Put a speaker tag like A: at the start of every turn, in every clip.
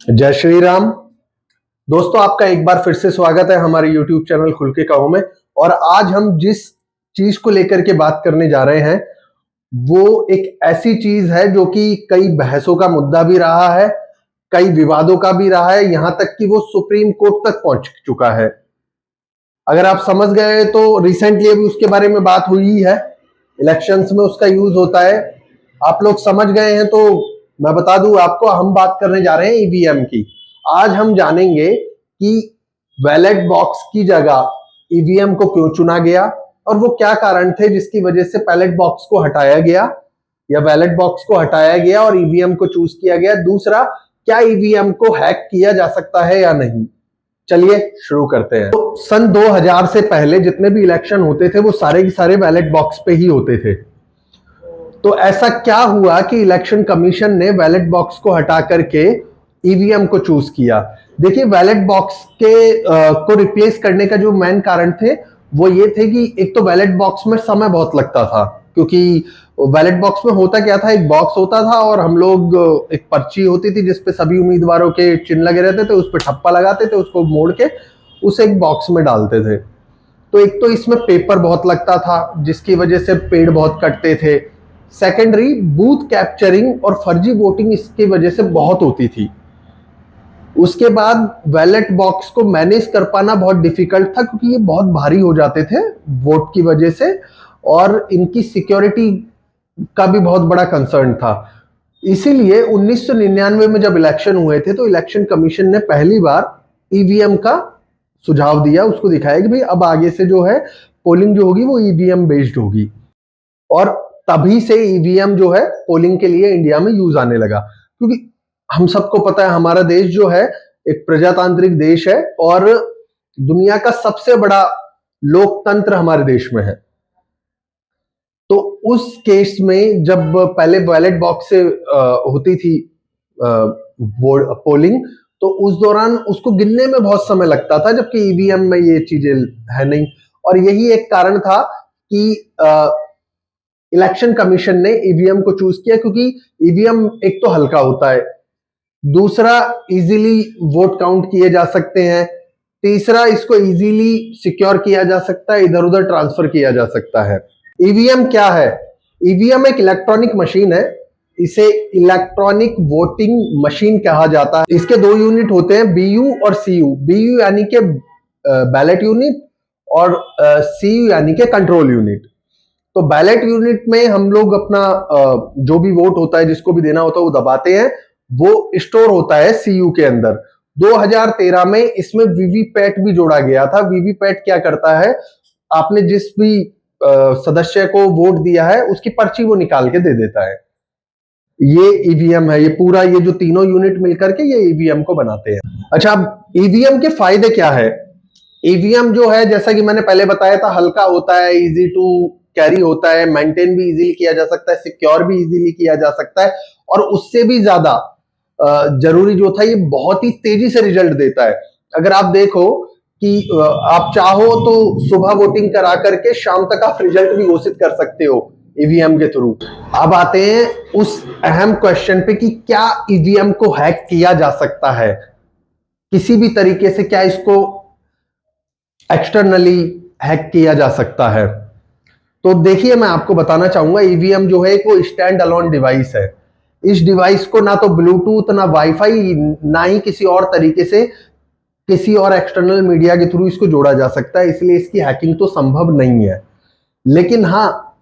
A: जय श्री राम। दोस्तों, आपका एक बार फिर से स्वागत है हमारे YouTube चैनल खुल के कहो में। और आज हम जिस चीज को लेकर के बात करने जा रहे हैं वो एक ऐसी चीज है जो कि कई बहसों का मुद्दा भी रहा है, कई विवादों का भी रहा है, यहां तक कि वो सुप्रीम कोर्ट तक पहुंच चुका है। अगर आप समझ गए तो रिसेंटली अभी उसके बारे में बात हुई है, इलेक्शंस में उसका यूज होता है। आप लोग समझ गए हैं तो मैं बता दूं आपको, हम बात करने जा रहे हैं ईवीएम की। आज हम जानेंगे कि बैलेट बॉक्स की जगह ईवीएम को क्यों चुना गया और वो क्या कारण थे जिसकी वजह से बैलेट बॉक्स को हटाया गया या बैलेट बॉक्स को हटाया गया और ईवीएम को चूज किया गया। दूसरा, क्या ईवीएम को हैक किया जा सकता है या नहीं। चलिए शुरू करते हैं। तो सन 2000 से पहले जितने भी इलेक्शन होते थे वो सारे के सारे बैलेट बॉक्स पे ही होते थे। तो ऐसा क्या हुआ कि इलेक्शन कमीशन ने बैलेट बॉक्स को हटा करके ईवीएम को चूज किया। देखिए, बैलेट बॉक्स के को रिप्लेस करने का जो मेन कारण थे वो ये थे कि एक तो बैलेट बॉक्स में समय बहुत लगता था, क्योंकि बैलेट बॉक्स में होता क्या था, एक बॉक्स होता था और हम लोग एक पर्ची होती थी जिसपे सभी उम्मीदवारों के चिन्ह लगे रहते थे, उस पर ठप्पा लगाते थे, उसको मोड़ के उसे एक बॉक्स में डालते थे। तो एक तो इसमें पेपर बहुत लगता था जिसकी वजह से पेड़ बहुत कटते थे। सेकेंडरी, बूथ कैप्चरिंग और फर्जी वोटिंग इसकी वजह से बहुत होती थी। उसके बाद बैलेट बॉक्स को मैनेज कर पाना बहुत डिफिकल्ट था क्योंकि ये बहुत भारी हो जाते थे वोट की वजह से, और इनकी सिक्योरिटी का भी बहुत बड़ा कंसर्न था। इसीलिए 1999 में जब इलेक्शन हुए थे तो इलेक्शन कमीशन ने पहली बार ईवीएम का सुझाव दिया, उसको दिखाया कि भाई अब आगे से जो है पोलिंग जो होगी वो ईवीएम बेस्ड होगी। और तभी से ईवीएम जो है पोलिंग के लिए इंडिया में यूज आने लगा, क्योंकि हम सबको पता है हमारा देश जो है एक प्रजातांत्रिक देश है और दुनिया का सबसे बड़ा लोकतंत्र हमारे देश में है। तो उस केस में जब पहले बैलेट बॉक्स से होती थी पोलिंग, तो उस दौरान उसको गिनने में बहुत समय लगता था, जबकि ईवीएम में ये चीजें है नहीं। और यही एक कारण था कि इलेक्शन कमीशन ने ईवीएम को चूज किया, क्योंकि ईवीएम एक तो हल्का होता है, दूसरा इजीली वोट काउंट किए जा सकते हैं, तीसरा इसको इजीली सिक्योर किया जा सकता है, इधर उधर ट्रांसफर किया जा सकता है। ईवीएम क्या है? ईवीएम एक इलेक्ट्रॉनिक मशीन है, इसे इलेक्ट्रॉनिक वोटिंग मशीन कहा जाता है। इसके दो यूनिट होते हैं, बीयू और सीयू। बीयू यानी कि बैलेट यूनिट और सीयू यानी कि कंट्रोल यूनिट। तो बैलेट यूनिट में हम लोग अपना जो भी वोट होता है, जिसको भी देना होता है, वो दबाते हैं, वो स्टोर होता है सीयू के अंदर। 2013 में इसमें वीवीपैट भी जोड़ा गया था। वीवीपैट क्या करता है, आपने जिस भी सदस्य को वोट दिया है उसकी पर्ची वो निकाल के दे देता है। ये ईवीएम है, ये पूरा, ये जो तीनों यूनिट मिलकर के ये ईवीएम को बनाते हैं। अच्छा, अब ईवीएम के फायदे क्या है? ईवीएम जो है, जैसा कि मैंने पहले बताया था, हल्का होता है, इजी टू कैरी होता है, मेंटेन भी इजीली किया जा सकता है, सिक्योर भी इजीली किया जा सकता है, और उससे भी ज्यादा जरूरी जो था, ये बहुत ही तेजी से रिजल्ट देता है। अगर आप देखो कि आप चाहो तो सुबह वोटिंग करा करके शाम तक आप रिजल्ट भी घोषित कर सकते हो ईवीएम के थ्रू। अब आते हैं उस अहम क्वेश्चन पे कि क्या ईवीएम को हैक किया जा सकता है किसी भी तरीके से? क्या इसको एक्सटर्नली हैक किया जा सकता है? तो देखिए, मैं आपको बताना चाहूंगा, ईवीएम जो है वो स्टैंड अलोन डिवाइस है। इस डिवाइस को ना तो ब्लूटूथ, ना वाईफाई, ना ही किसी और तरीके से किसी और एक्सटर्नल मीडिया के थ्रू इसको जोड़ा जा सकता है, इसलिए इसकी हैकिंग तो संभव नहीं है। लेकिन हाँ,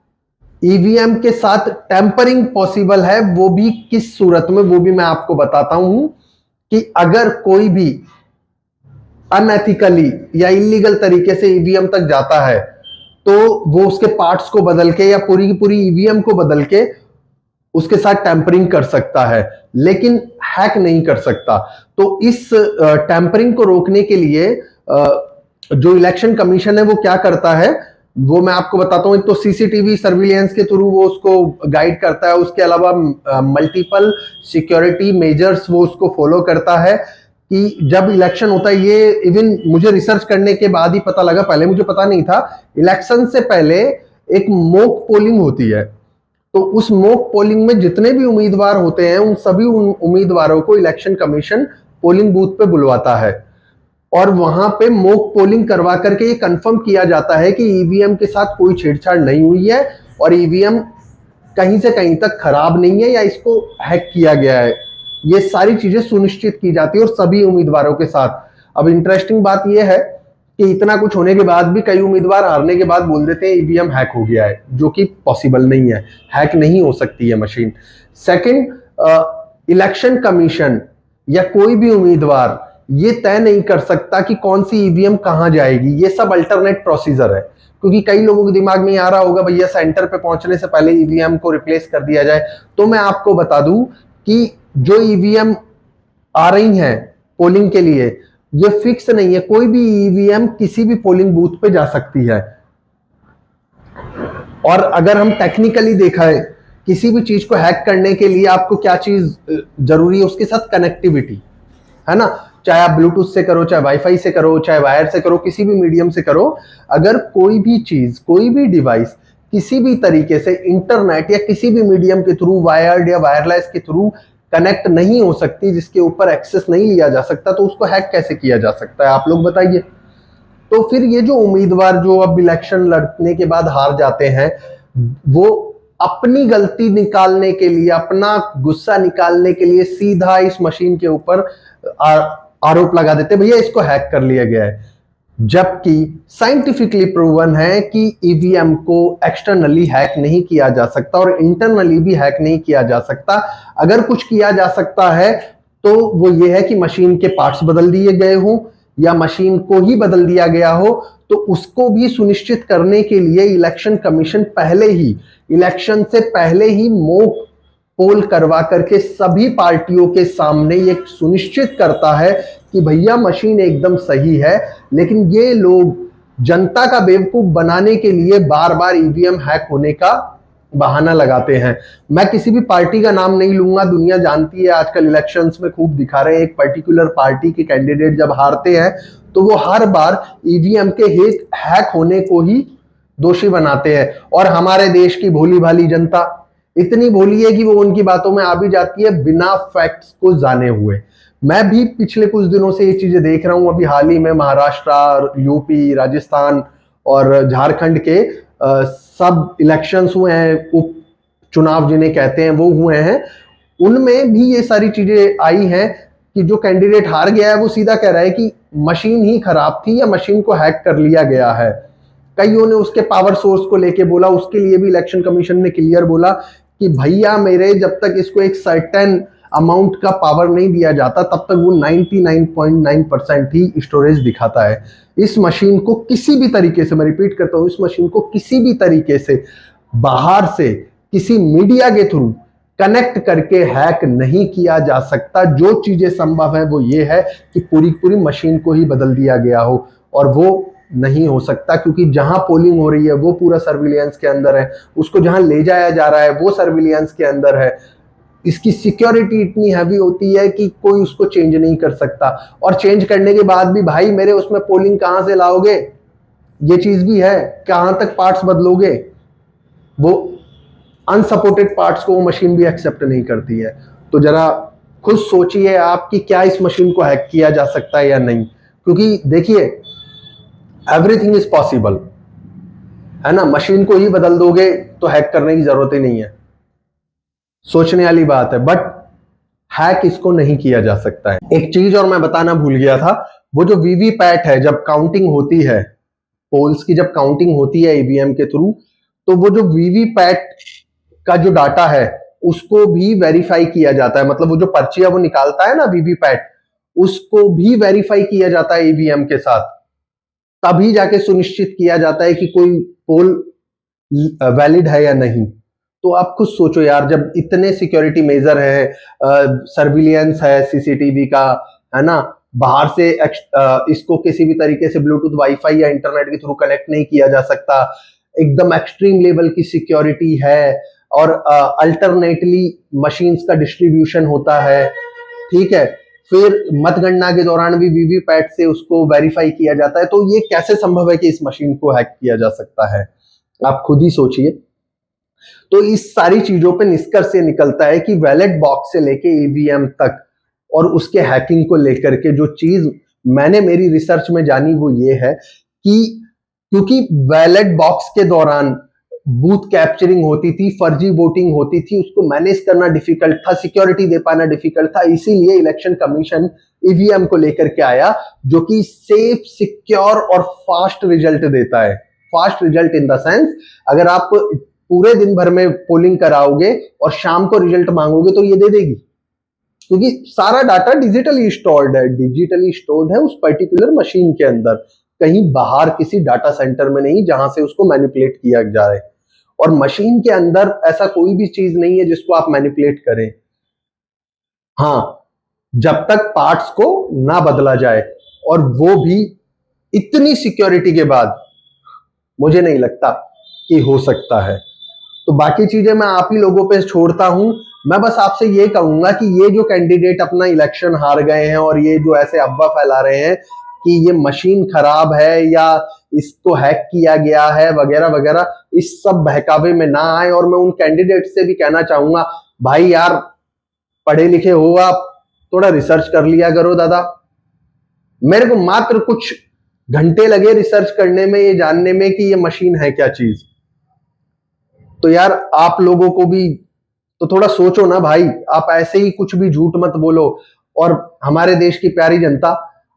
A: ईवीएम के साथ टेम्परिंग पॉसिबल है। वो भी किस सूरत में, वो भी मैं आपको बताता हूं कि अगर कोई भी अनएथिकली या इलीगल तरीके से ईवीएम तक जाता है तो वो उसके पार्ट्स को बदल के या पूरी की पूरी ईवीएम को बदल के उसके साथ टैंपरिंग कर सकता है, लेकिन हैक नहीं कर सकता। तो इस टैंपरिंग को रोकने के लिए जो इलेक्शन कमीशन है वो क्या करता है, वो मैं आपको बताता हूं। तो सीसीटीवी सर्विलेंस के थ्रू वो उसको गाइड करता है, उसके अलावा मल्टीपल सिक्योरिटी मेजर्स वो उसको फॉलो करता है कि जब इलेक्शन होता है, ये इवन मुझे रिसर्च करने के बाद ही पता लगा, पहले मुझे पता नहीं था। इलेक्शन से पहले एक मॉक पोलिंग होती है, तो उस मॉक पोलिंग में जितने भी उम्मीदवार होते हैं उन सभी उम्मीदवारों को इलेक्शन कमीशन पोलिंग बूथ पे बुलवाता है और वहां पे मॉक पोलिंग करवा करके ये कंफर्म किया जाता है कि ईवीएम के साथ कोई छेड़छाड़ नहीं हुई है और ईवीएम कहीं से कहीं तक खराब नहीं है या इसको हैक किया गया है। ये सारी चीजें सुनिश्चित की जाती है और सभी उम्मीदवारों के साथ। अब इंटरेस्टिंग बात यह है कि इतना कुछ होने के बाद भी कई उम्मीदवार हारने के बाद बोल देते हैं ईवीएम हैक हो गया है, जो कि पॉसिबल नहीं है। हैक नहीं हो सकती है मशीन। सेकंड, इलेक्शन कमीशन या कोई भी उम्मीदवार ये तय नहीं कर सकता कि कौन सी ईवीएम कहां जाएगी। ये सब अल्टरनेट प्रोसीजर है, क्योंकि कई लोगों के दिमाग में आ रहा होगा भैया सेंटर पे पहुंचने से पहले ईवीएम को रिप्लेस कर दिया जाए। तो मैं आपको बता दूं कि जो ईवीएम आ रही हैं पोलिंग के लिए, ये फिक्स नहीं है। कोई भी ईवीएम किसी भी पोलिंग बूथ पे जा सकती है। और अगर हम टेक्निकली देखा है, किसी भी चीज को हैक करने के लिए आपको क्या चीज जरूरी है, उसके साथ कनेक्टिविटी है ना। चाहे आप ब्लूटूथ से करो, चाहे वाईफाई से करो, चाहे वायर से करो, किसी भी मीडियम से करो। अगर कोई भी चीज, कोई भी डिवाइस किसी भी तरीके से इंटरनेट या किसी भी मीडियम के थ्रू, वायर्ड या वायरलेस के थ्रू कनेक्ट नहीं हो सकती, जिसके ऊपर एक्सेस नहीं लिया जा सकता, तो उसको हैक कैसे किया जा सकता है, आप लोग बताइए। तो फिर ये जो उम्मीदवार जो अब इलेक्शन लड़ने के बाद हार जाते हैं, वो अपनी गलती निकालने के लिए, अपना गुस्सा निकालने के लिए सीधा इस मशीन के ऊपर आरोप लगा देते, भैया इसको हैक कर लिया गया है। जबकि साइंटिफिकली प्रूवन है कि ईवीएम को एक्सटर्नली हैक नहीं किया जा सकता और इंटरनली भी हैक नहीं किया जा सकता। अगर कुछ किया जा सकता है तो वो ये है कि मशीन के पार्ट्स बदल दिए गए हों या मशीन को ही बदल दिया गया हो। तो उसको भी सुनिश्चित करने के लिए इलेक्शन कमीशन पहले ही, इलेक्शन से पहले ही मॉक पोल करवा करके सभी पार्टियों के सामने ये सुनिश्चित करता है कि भैया मशीन एकदम सही है। लेकिन ये लोग जनता का बेवकूफ बनाने के लिए बार बार ईवीएम हैक होने का बहाना लगाते हैं। मैं किसी भी पार्टी का नाम नहीं लूंगा, दुनिया जानती है आजकल इलेक्शंस में खूब दिखा रहे हैं। एक पर्टिकुलर पार्टी के कैंडिडेट जब हारते हैं तो वो हर बार ईवीएम के हैक होने को ही दोषी बनाते हैं। और हमारे देश की भोली भाली जनता इतनी भोली है कि वो उनकी बातों में आ भी जाती है बिना फैक्ट्स को जाने हुए। मैं भी पिछले कुछ दिनों से ये चीजें देख रहा हूं। अभी हाल ही में महाराष्ट्र, यूपी, राजस्थान और झारखंड के सब इलेक्शंस हुए हैं, उप चुनाव जिन्हें कहते हैं वो हुए हैं। उनमें भी ये सारी चीजें आई हैं कि जो कैंडिडेट हार गया है वो सीधा कह रहा है कि मशीन ही खराब थी या मशीन को हैक कर लिया गया है। कईयों ने उसके पावर सोर्स को लेके बोला, उसके लिए भी इलेक्शन कमीशन ने क्लियर बोला कि भैया मेरे, जब तक इसको एक सर्टेन अमाउंट का पावर नहीं दिया जाता तब तक वो 99.9% ही स्टोरेज दिखाता है। इस मशीन को किसी भी तरीके से, मैं रिपीट करता हूं, इस मशीन को किसी भी तरीके से बाहर से किसी मीडिया के थ्रू कनेक्ट करके हैक नहीं किया जा सकता। जो चीजें संभव है वो ये है कि पूरी पूरी मशीन को ही बदल दिया गया हो, और वो नहीं हो सकता क्योंकि जहां पोलिंग हो रही है वो पूरा सर्विलियंस के अंदर है, उसको जहां ले जाया जा रहा है वो सर्विलियंस के अंदर है। इसकी सिक्योरिटी इतनी हैवी होती है कि कोई उसको चेंज नहीं कर सकता। और चेंज करने के बाद भी भाई मेरे उसमें पोलिंग कहां से लाओगे, ये चीज भी है, कहां तक पार्ट्स बदलोगे। वो अनसपोर्टेड पार्ट्स को वो मशीन भी एक्सेप्ट नहीं करती है। तो जरा खुद सोचिए आप कि क्या इस मशीन को हैक किया जा सकता है या नहीं। क्योंकि देखिए, एवरीथिंग इज पॉसिबल, है ना। मशीन को ही बदल दोगे तो हैक करने की जरूरत ही नहीं है, सोचने वाली बात है। बट हैक इसको नहीं किया जा सकता है। एक चीज और मैं बताना भूल गया था, वो जो वीवीपैट है, जब काउंटिंग होती है पोल्स की, जब काउंटिंग होती है ईवीएम के थ्रू, तो वो जो वीवीपैट का जो डाटा है उसको भी वेरीफाई किया जाता है। मतलब वो जो पर्चियां वो निकालता है ना वीवीपैट, उसको भी वेरीफाई किया जाता है ईवीएम के साथ। तभी जाके सुनिश्चित किया जाता है कि कोई पोल वैलिड है या नहीं। तो आप खुद सोचो यार, जब इतने सिक्योरिटी मेजर है, सर्विलियंस है सीसीटीवी का, है ना, बाहर से इसको किसी भी तरीके से ब्लूटूथ, वाईफाई या इंटरनेट के थ्रू कनेक्ट नहीं किया जा सकता, एकदम एक्सट्रीम लेवल की सिक्योरिटी है, और अल्टरनेटली मशीन्स का डिस्ट्रीब्यूशन होता है, ठीक है। फिर मतगणना के दौरान भी वीवीपैट से उसको वेरीफाई किया जाता है। तो ये कैसे संभव है कि इस मशीन को हैक किया जा सकता है, आप खुद ही सोचिए। तो इस सारी चीजों पे निष्कर्ष ये निकलता है कि बैलेट बॉक्स से लेके ईवीएम तक और उसके हैकिंग को लेकर के जो चीज मैंने मेरी रिसर्च में जानी वो ये है कि क्योंकि बैलेट बॉक्स के दौरान बूथ कैप्चरिंग होती थी, फर्जी वोटिंग होती थी, उसको मैनेज करना डिफिकल्ट था, सिक्योरिटी दे पाना डिफिकल्ट था, इसीलिए इलेक्शन कमीशन ईवीएम को लेकर के आया जो कि सेफ, सिक्योर और फास्ट रिजल्ट देता है। Fast result in the sense, अगर आप पूरे दिन भर में पोलिंग कराओगे और शाम को रिजल्ट मांगोगे तो ये दे देगी, क्योंकि सारा डाटा डिजिटली स्टोर्ड है उस पर्टिकुलर मशीन के अंदर, कहीं बाहर किसी डाटा सेंटर में नहीं जहां से उसको मैनिपुलेट किया जा रहा है। और मशीन के अंदर ऐसा कोई भी चीज नहीं है जिसको आप मैनिपुलेट करें, हाँ, जब तक पार्ट्स को ना बदला जाए, और वो भी इतनी सिक्योरिटी के बाद मुझे नहीं लगता कि हो सकता है। तो बाकी चीजें मैं आप ही लोगों पे छोड़ता हूं। मैं बस आपसे ये कहूंगा कि ये जो कैंडिडेट अपना इलेक्शन हार गए हैं और ये जो ऐसे अफवाह फैला रहे हैं कि ये मशीन खराब है या इसको हैक किया गया है वगैरह वगैरह, इस सब बहकावे में ना आए। और मैं उन कैंडिडेट से भी कहना चाहूंगा, भाई यार, पढ़े लिखे हो आप, थोड़ा रिसर्च कर लिया करो दादा। मेरे को मात्र कुछ घंटे लगे रिसर्च करने में, ये जानने में कि ये मशीन है क्या चीज। तो यार आप लोगों को भी तो थोड़ा सोचो ना भाई, आप ऐसे ही कुछ भी झूठ मत बोलो। और हमारे देश की प्यारी जनता,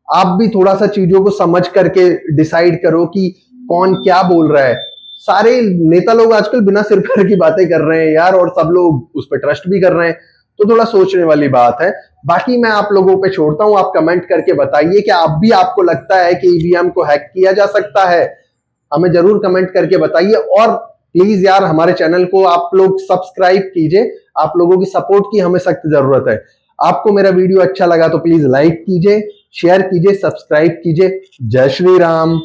A: आप भी थोड़ा सा चीजों को समझ करके डिसाइड करो कि कौन क्या बोल रहा है। सारे नेता लोग आजकल बिना सिर पैर की बातें कर रहे हैं यार, और सब लोग उस पर ट्रस्ट भी कर रहे हैं, तो थोड़ा सोचने वाली बात है। बाकी मैं आप लोगों पे छोड़ता हूं, आप कमेंट करके बताइए कि आप भी, आपको लगता है कि ईवीएम को हैक किया जा सकता है। हमें जरूर कमेंट करके बताइए। और प्लीज यार हमारे चैनल को आप लोग सब्सक्राइब कीजिए, आप लोगों की सपोर्ट की हमें सख्त जरूरत है। आपको मेरा वीडियो अच्छा लगा तो प्लीज लाइक कीजिए, शेयर कीजिए, सब्सक्राइब कीजिए। जय श्री राम।